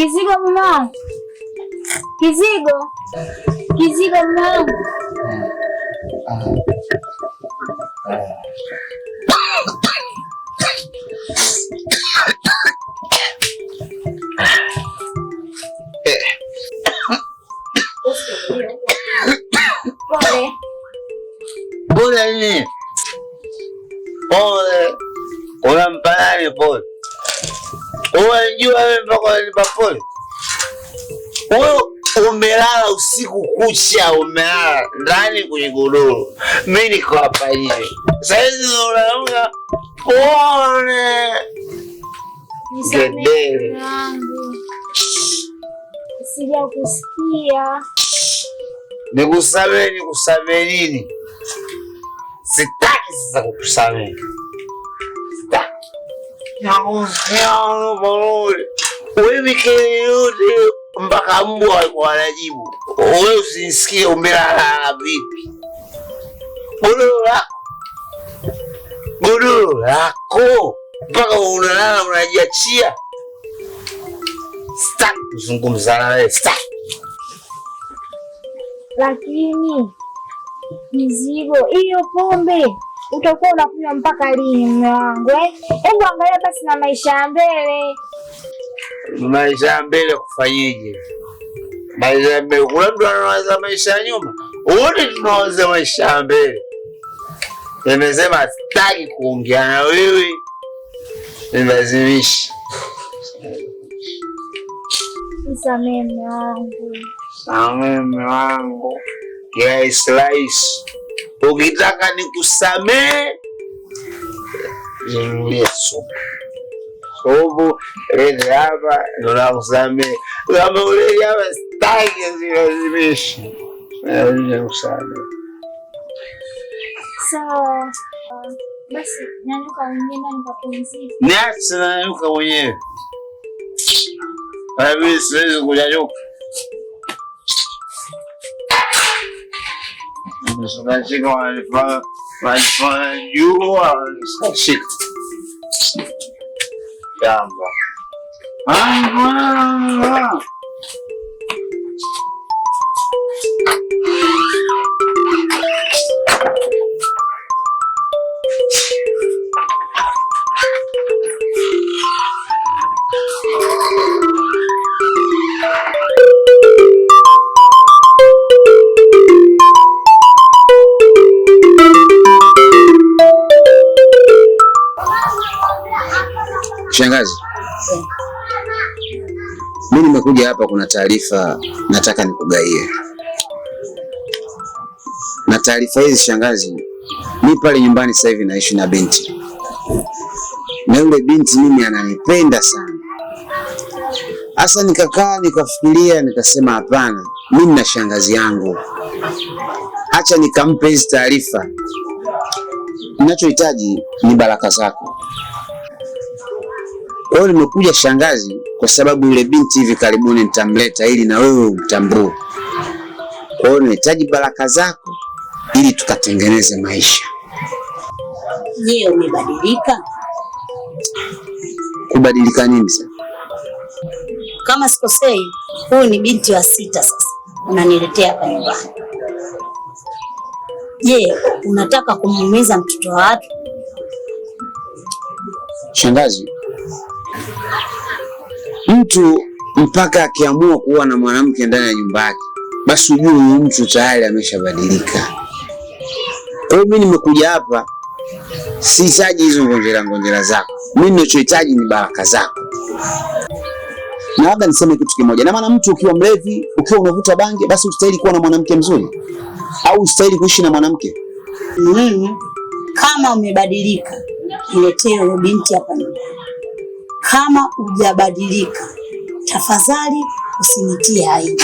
Kizigo mwanangu. Kizigo. Kizigo mwanangu. Pole. Pole nini? Pole. Unampa nani pole? Unajua wewe mpaka unanipa pole? Wewe umelala usiku kucha, umelala ndani kwenye godoro. Mimi niko hapa hivi. Sasa unaona pole. Gedele. Sijakusikia. Nikusamehe nini? Sitaki sasa kukusamehe. Sitaki. Wewe kelele yote mpaka mbwa alikuwa anajibu. Wewe usinisikie umelala vipi? Godoro lako mpaka unalala unajiachia. Sitaki kuzungumza na wewe. Sitaki. Lakini Kizigo, hiyo pombe utakuwa unakunywa mpaka lini mume wangu? Hebu angalia basi na maisha ya mbele. Maisha ya mbele kufanyeje? Maisha ya mbele, kuna mtu anawaza maisha ya nyuma? Wote tunawaza maisha ya mbele. Nimesema sitaki kuongea na wewe. Nilazimisha. Nisamehe mume wangu. Samehe mume wangu. Yes, rais. Ukitaka nikusamehe, ninunulie supu. Supu, lete hapa, ninakusamehe. Kama ulete hapa, sitaki usilazimishe. Ninakusamehe. Sawa. Basi, nyanyuka mwenyewe na nikapumzike. Niache nanyuka mwenyewe. Mimi siwezi kunyanyuka. Unashika wanifanya jua, unashika jamba. Shangazi, mimi nimekuja hapa, kuna taarifa nataka nikugaie. Na taarifa hizi shangazi, mimi pale nyumbani sasa hivi naishi na binti. Na yule binti mimi ananipenda sana. Asa nikakaa nikafikiria nikasema hapana, mimi na shangazi yangu, acha nikampe hizi taarifa. Ninachohitaji ni baraka zako. Kwa hiyo nimekuja shangazi kwa sababu yule binti hivi karibuni nitamleta ili na wewe umtambue. Kwa hiyo nahitaji baraka zako ili tukatengeneze maisha. Je, umebadilika? Kubadilika nini sasa? Kama sikosei, huyu ni binti wa 6 sasa. Unaniletea hapa nyumbani. Je, unataka kumuumiza mtoto wa watu? Shangazi, mtu mpaka akiamua kuwa na mwanamke ndani ya nyumba yake, basi ujue huyu mtu tayari ameshabadilika. Kwa hiyo mimi nimekuja hapa, sihitaji hizo ngonjera zako. Mimi ninachohitaji ni baraka zako. Na labda niseme kitu kimoja, na maana mtu ukiwa mlevi, ukiwa unavuta bangi, basi ustahili kuwa na mwanamke mzuri au ustahili kuishi na mwanamke? Kama umebadilika, niletee huyo binti hapa nyumbani. Kama hujabadilika, tafadhali usinitie aibu.